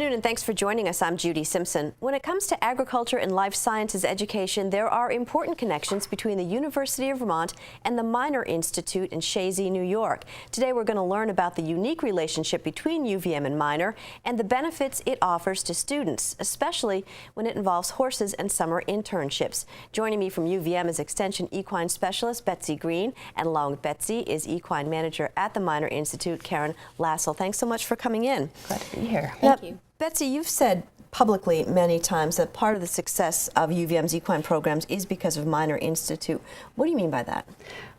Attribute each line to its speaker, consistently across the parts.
Speaker 1: afternoon, and thanks for joining us. I'm Judy Simpson. When it comes to agriculture and life sciences education, there are important connections between the University of Vermont and the Miner Institute in Chazy, New York. Today we're going to learn about the unique relationship between UVM and Miner and the benefits it offers to students, especially when it involves horses and summer internships. Joining me from UVM is Extension Equine Specialist Betsy Green, and along with Betsy is Equine Manager at the Miner Institute, Karen Lassell. Thanks so much for coming in.
Speaker 2: Glad to be here.
Speaker 1: Thank you. Betsy, you've said publicly many times that part of the success of UVM's equine programs is because of Miner Institute. What do you mean by that?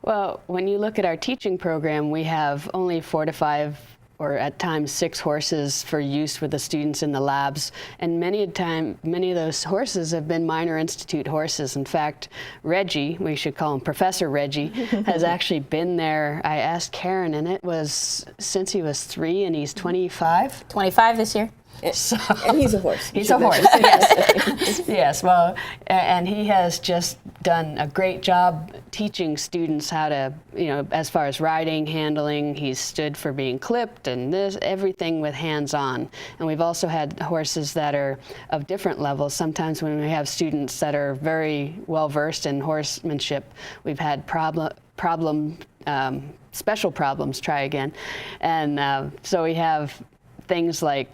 Speaker 2: Well, when you look at our teaching program, we have only 4 to 5 or at times 6 horses for use with the students in the labs, and many of those horses have been Miner Institute horses. In fact, Reggie, we should call him Professor Reggie, has actually been there. I asked Karen, and it was since he was 3, and he's 25?
Speaker 3: 25 this year.
Speaker 1: So, and he's a horse.
Speaker 2: He's a horse, yes. Yes, well, and he has just done a great job teaching students how to, as far as riding, handling. He's stood for being clipped and everything with hands-on. And we've also had horses that are of different levels. Sometimes when we have students that are very well-versed in horsemanship, we've had special problems, try again. And so we have things like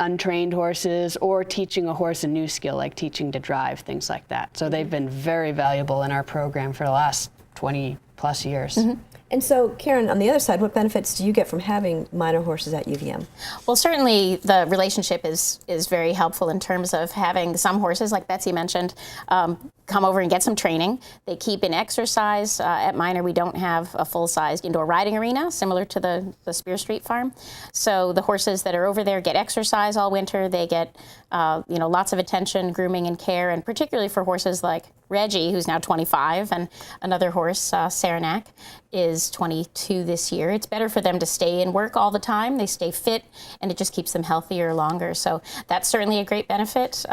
Speaker 2: untrained horses, or teaching a horse a new skill, like teaching to drive, things like that. So they've been very valuable in our program for the last 20 plus years.
Speaker 1: Mm-hmm. And so, Karen, on the other side, what benefits do you get from having Miner horses at UVM?
Speaker 3: Well, certainly the relationship is very helpful in terms of having some horses, like Betsy mentioned, come over and get some training. They keep in exercise. At Miner, we don't have a full-sized indoor riding arena, similar to the Spear Street farm. So the horses that are over there get exercise all winter. They get lots of attention, grooming, and care, and particularly for horses like Reggie, who's now 25, and another horse, Saranac, is 22 this year. It's better for them to stay in work all the time. They stay fit, and it just keeps them healthier longer. So that's certainly a great benefit.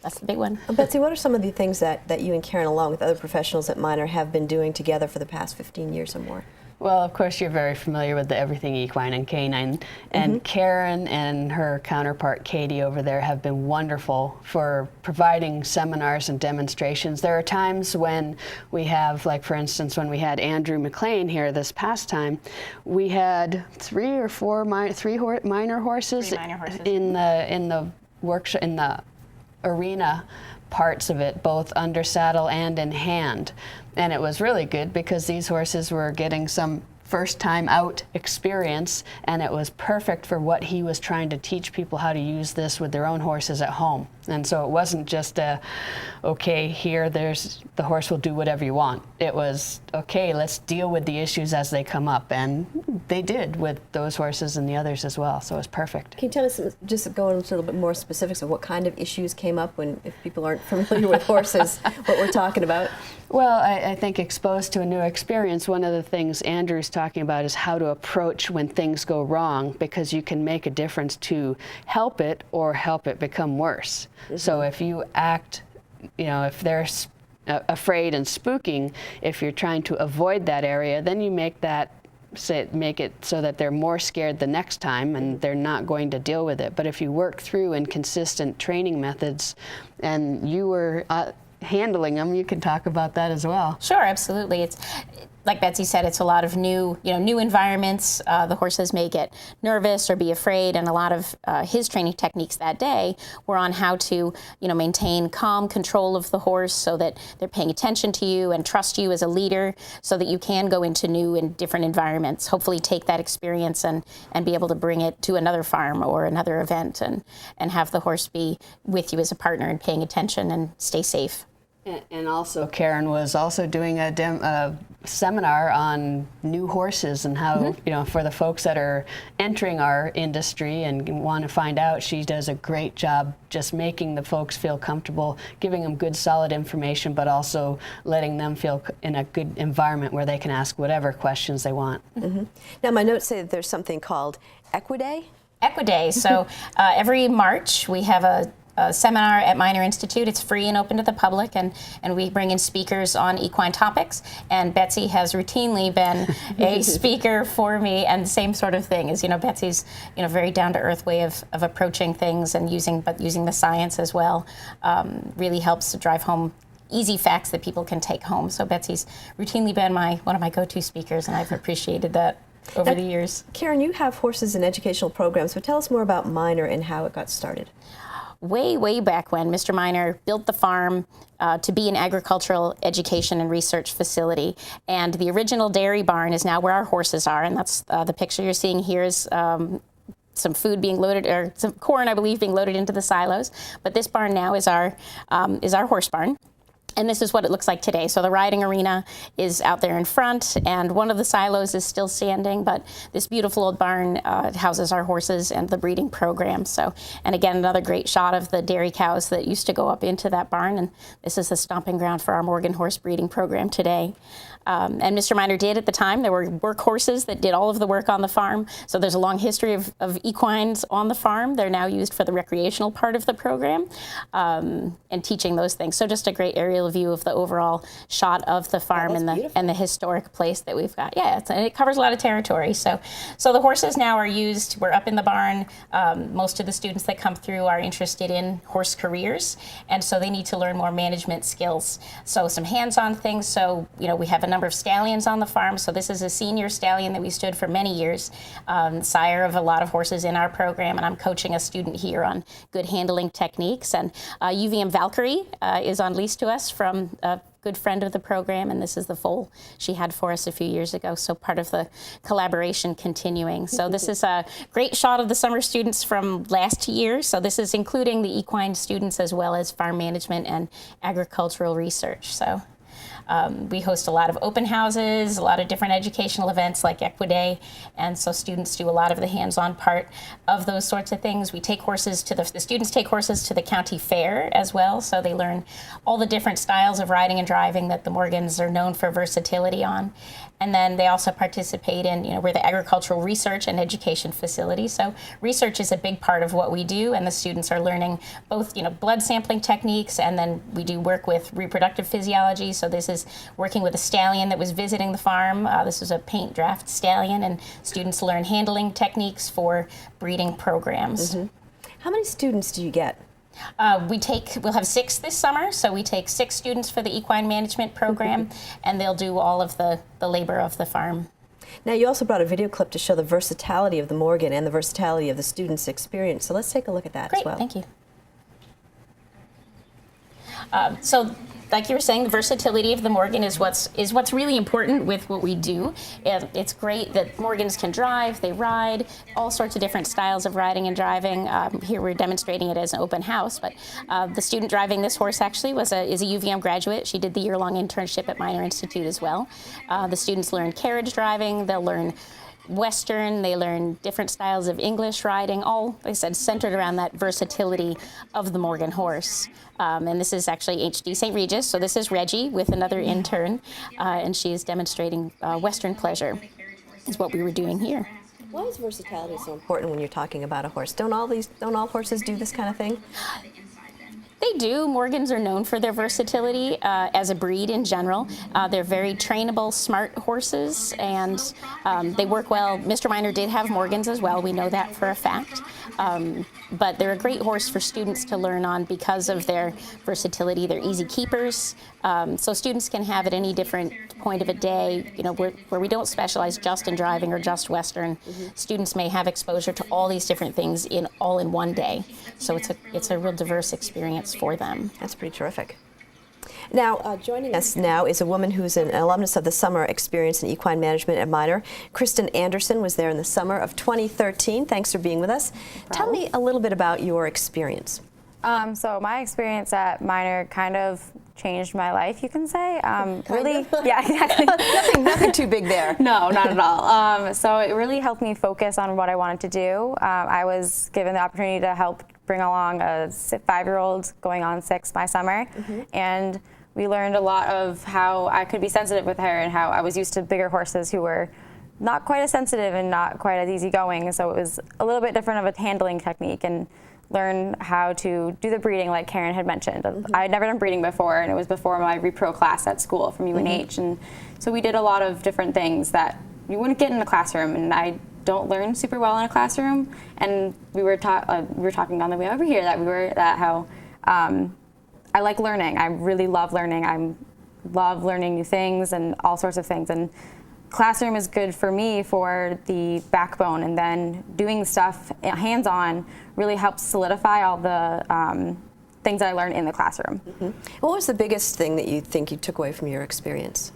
Speaker 3: That's the big one.
Speaker 1: Betsy, what are some of the things that you and Karen, along with other professionals at Miner, have been doing together for the past 15 years or more?
Speaker 2: Well, of course, you're very familiar with the Everything Equine and Canine, and Karen and her counterpart Katie over there have been wonderful for providing seminars and demonstrations. There are times when we have, like for instance, when we had Andrew McLean here this past time, we had 3 or 4 Miner horses in the workshop, in the arena parts of it, both under saddle and in hand. And it was really good because these horses were getting some first time out experience, and it was perfect for what he was trying to teach people, how to use this with their own horses at home. And so it wasn't just okay, here the horse will do whatever you want. It was, okay, let's deal with the issues as they come up. And they did with those horses and the others as well, so it was perfect.
Speaker 1: Can you tell us, just go into a little bit more specifics of what kind of issues came up if people aren't familiar with horses, what we're talking about?
Speaker 2: Well, I think exposed to a new experience, one of the things Andrew's talking about is how to approach when things go wrong, because you can make a difference to help it or help it become worse. So if you act, if they're afraid and spooking, if you're trying to avoid that area, then you make it so that they're more scared the next time and they're not going to deal with it. But if you work through in consistent training methods and you were handling them, you can talk about that as well.
Speaker 3: Sure, absolutely. It's like Betsy said, it's a lot of new environments. The horses may get nervous or be afraid, and a lot of his training techniques that day were on how to, maintain calm control of the horse so that they're paying attention to you and trust you as a leader, so that you can go into new and different environments. Hopefully, take that experience and be able to bring it to another farm or another event, and have the horse be with you as a partner and paying attention and stay safe.
Speaker 2: And also, Karen was also doing a seminar on new horses and how, for the folks that are entering our industry and want to find out, she does a great job just making the folks feel comfortable, giving them good, solid information, but also letting them feel in a good environment where they can ask whatever questions they want.
Speaker 1: Now, my notes say that there's something called Equiday.
Speaker 3: Equiday. So every March we have a seminar at Minor Institute. It's free and open to the public, and we bring in speakers on equine topics. And Betsy has routinely been a speaker for me, and same sort of thing is, Betsy's, very down-to-earth way of approaching things and using the science as well, really helps to drive home easy facts that people can take home. So Betsy's routinely been one of my go-to speakers, and I've appreciated that over the years.
Speaker 1: Karen, you have horses in educational programs, so tell us more about Minor and how it got started.
Speaker 3: Way back when Mr. Minor built the farm to be an agricultural education and research facility. And the original dairy barn is now where our horses are, and that's the picture you're seeing here is some food being loaded, or some corn, I believe, being loaded into the silos. But this barn now is our horse barn. And this is what it looks like today. So the riding arena is out there in front, and one of the silos is still standing, but this beautiful old barn houses our horses and the breeding program. So, and again, another great shot of the dairy cows that used to go up into that barn, and this is the stomping ground for our Morgan horse breeding program today. And Mr. Minor did at the time. There were work horses that did all of the work on the farm. So there's a long history of equines on the farm. They're now used for the recreational part of the program and teaching those things. So just a great aerial view of the overall shot of the farm and the historic place that we've got. Yeah, and it covers a lot of territory. So the horses now are used. We're up in the barn. Most of the students that come through are interested in horse careers, and so they need to learn more management skills. So some hands-on things. So we have a number of stallions on the farm. So this is a senior stallion that we stood for many years, sire of a lot of horses in our program, and I'm coaching a student here on good handling techniques. And UVM Valkyrie is on lease to us from a good friend of the program, and this is the foal she had for us a few years ago, so part of the collaboration continuing. So this is a great shot of the summer students from last year. So this is including the equine students as well as farm management and agricultural research. So we host a lot of open houses, a lot of different educational events like Equiday, and so students do a lot of the hands-on part of those sorts of things. We take horses to the students take horses to the county fair as well, so they learn all the different styles of riding and driving that the Morgans are known for versatility on. And then they also participate in, we're the agricultural research and education facility. So research is a big part of what we do, and the students are learning both, blood sampling techniques, and then we do work with reproductive physiology. So this is working with a stallion that was visiting the farm. This is a paint draft stallion, and students learn handling techniques for breeding programs. Mm-hmm.
Speaker 1: How many students do you get?
Speaker 3: We'll have 6 this summer, so we take 6 students for the equine management program, and they'll do all of the labor of the farm.
Speaker 1: Now, you also brought a video clip to show the versatility of the Morgan and the versatility of the students' experience, so let's take a look at that as well.
Speaker 3: Great, thank you. So, like you were saying, the versatility of the Morgan is what's really important with what we do. It's great that Morgans can drive, they ride, all sorts of different styles of riding and driving. Here we're demonstrating it as an open house, but the student driving this horse actually is a UVM graduate. She did the year-long internship at Minor Institute as well. The students learn carriage driving, they'll learn Western, they learn different styles of English riding, all, like I said, centered around that versatility of the Morgan horse. And this is actually HD St. Regis, so this is Reggie with another intern, and she is demonstrating Western pleasure, is what we were doing here.
Speaker 1: Why is versatility so important when you're talking about a horse? Don't all horses do this kind of thing?
Speaker 3: They do. Morgans are known for their versatility as a breed in general. They're very trainable, smart horses, and they work well. Mr. Minor did have Morgans as well. We know that for a fact. But they're a great horse for students to learn on because of their versatility. They're easy keepers, so students can have at any different point of a day, where we don't specialize just in driving or just Western. Mm-hmm. Students may have exposure to all these different things all in one day. So it's a real diverse experience for them.
Speaker 1: That's pretty terrific. Now, joining us now is a woman who's an alumnus of the summer experience in equine management at Minor. Kristen Anderson was there in the summer of 2013. Thanks for being with us. Tell me a little bit about your experience.
Speaker 4: So my experience at Minor kind of changed my life, you can say. Really, yeah, exactly.
Speaker 1: nothing too big there.
Speaker 4: No, not at all. So it really helped me focus on what I wanted to do. I was given the opportunity to help bring along a 5-year-old going on 6 by summer, and we learned a lot of how I could be sensitive with her and how I was used to bigger horses who were not quite as sensitive and not quite as easygoing. So it was a little bit different of a handling technique, and learn how to do the breeding like Karen had mentioned. I had never done breeding before, and it was before my repro class at school from UNH, and so we did a lot of different things that you wouldn't get in a classroom, and I don't learn super well in a classroom. And we were talking on the way over here how I like learning. I really love learning. I love learning new things and all sorts of things. And classroom is good for me for the backbone, and then doing stuff hands-on really helps solidify all the things that I learned in the classroom.
Speaker 1: What was the biggest thing that you think you took away from your experience?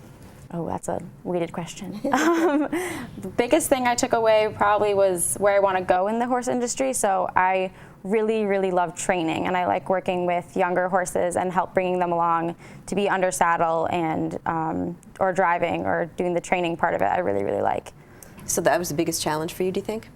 Speaker 4: Oh, that's a weighted question. The biggest thing I took away probably was where I want to go in the horse industry. So I really, really love training, and I like working with younger horses and help bringing them along to be under saddle and or driving or doing the training part of it. I really, really like.
Speaker 1: So that was the biggest challenge for you, do you think?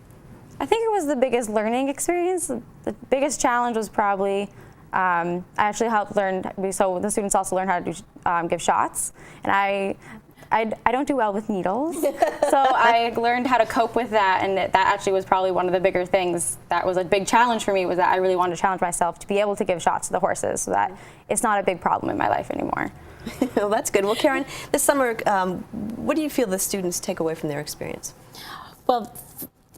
Speaker 4: I think it was the biggest learning experience. The biggest challenge was probably I actually helped learn. So the students also learn how to do, give shots, and I don't do well with needles, so I learned how to cope with that, and that actually was probably one of the bigger things that was a big challenge for me, was that I really wanted to challenge myself to be able to give shots to the horses so that it's not a big problem in my life anymore.
Speaker 1: Well, that's good. Well, Karen, this summer, what do you feel the students take away from their experience?
Speaker 3: Well,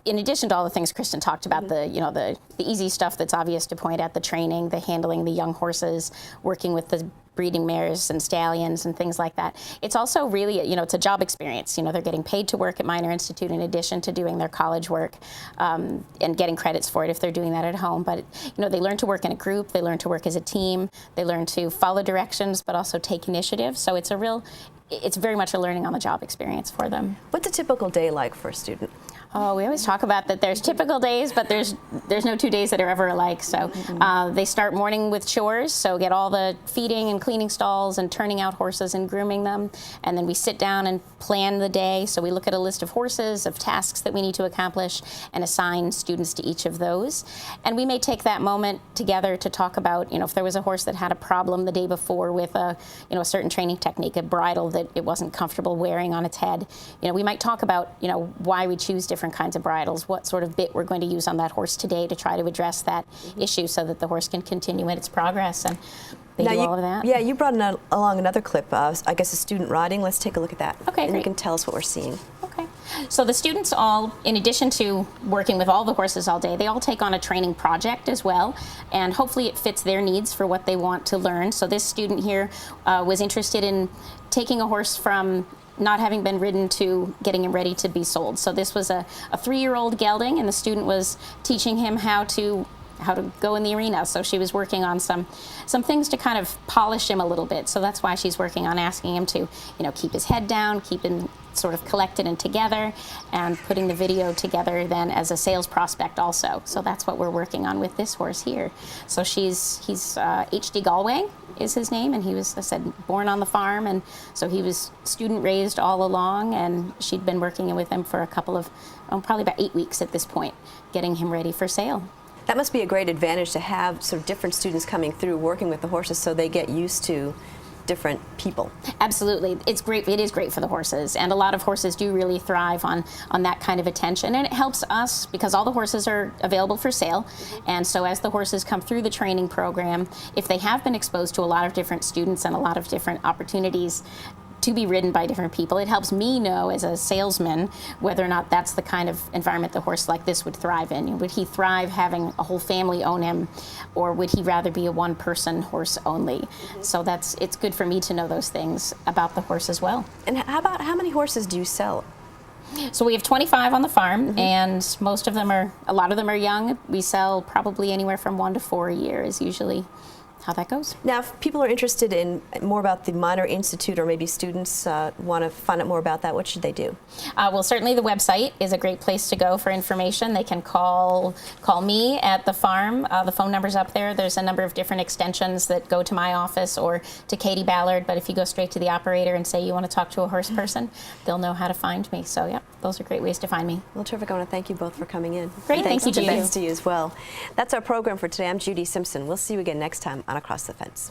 Speaker 3: in addition to all the things Kristen talked about, the easy stuff that's obvious to point at, the training, the handling the young horses, working with the breeding mares and stallions and things like that. It's also really, it's a job experience. They're getting paid to work at Minor Institute in addition to doing their college work and getting credits for it if they're doing that at home. But, they learn to work in a group, they learn to work as a team, they learn to follow directions, but also take initiative. So it's very much a learning on the job experience for them.
Speaker 1: What's a typical day like for a student?
Speaker 3: Oh, we always talk about that there's typical days, but there's no 2 days that are ever alike. So they start morning with chores, so get all the feeding and cleaning stalls and turning out horses and grooming them. And then we sit down and plan the day. So we look at a list of horses, of tasks that we need to accomplish, and assign students to each of those. And we may take that moment together to talk about, if there was a horse that had a problem the day before with a certain training technique, a bridle that it wasn't comfortable wearing on its head. We might talk about, why we choose different kinds of bridles, what sort of bit we're going to use on that horse today to try to address that issue so that the horse can continue in its progress. And they do all of that.
Speaker 1: Yeah, you brought along another clip, I guess a student riding. Let's take a look at that.
Speaker 3: Okay,
Speaker 1: and
Speaker 3: great.
Speaker 1: You can tell us what we're seeing.
Speaker 3: Okay. So the students all, in addition to working with all the horses all day, they all take on a training project as well, and hopefully it fits their needs for what they want to learn. So this student here was interested in taking a horse from not having been ridden to getting him ready to be sold. So this was a 3-year-old gelding, and the student was teaching him how to go in the arena. So she was working on some things to kind of polish him a little bit. So that's why she's working on asking him to, keep his head down, keep him sort of collected and together, and putting the video together then as a sales prospect also. So that's what we're working on with this horse here. So he's H.D. Galway is his name, and he was, I said, born on the farm, and so he was student raised all along, and she'd been working with him for a couple of, probably about 8 weeks at this point, getting him ready for sale.
Speaker 1: That must be a great advantage to have sort of different students coming through working with the horses so they get used to different people.
Speaker 3: Absolutely. It's great. It is great for the horses, and a lot of horses do really thrive on that kind of attention, and it helps us because all the horses are available for sale. And so as the horses come through the training program, if they have been exposed to a lot of different students and a lot of different opportunities to be ridden by different people, it helps me know as a salesman whether or not that's the kind of environment the horse like this would thrive in. Would he thrive having a whole family own him, or would he rather be a one-person horse only? So it's good for me to know those things about the horse as well.
Speaker 1: And how many horses do you sell?
Speaker 3: So we have 25 on the farm, and a lot of them are young. We sell probably anywhere from 1 to 4 a year is usually how that goes.
Speaker 1: Now, if people are interested in more about the Minor Institute, or maybe students want to find out more about that, what should they do?
Speaker 3: Well, certainly the website is a great place to go for information. They can call me at the farm. The phone number's up there. There's a number of different extensions that go to my office or to Katie Ballard, but if you go straight to the operator and say you want to talk to a horse person, they'll know how to find me. So, yeah, those are great ways to find me.
Speaker 1: Well, terrific. I want to thank you both for coming in.
Speaker 3: Great. Thank you, Judy.
Speaker 1: Thanks to you as well. That's our program for today. I'm Judy Simpson. We'll see you again next time on Across the Fence.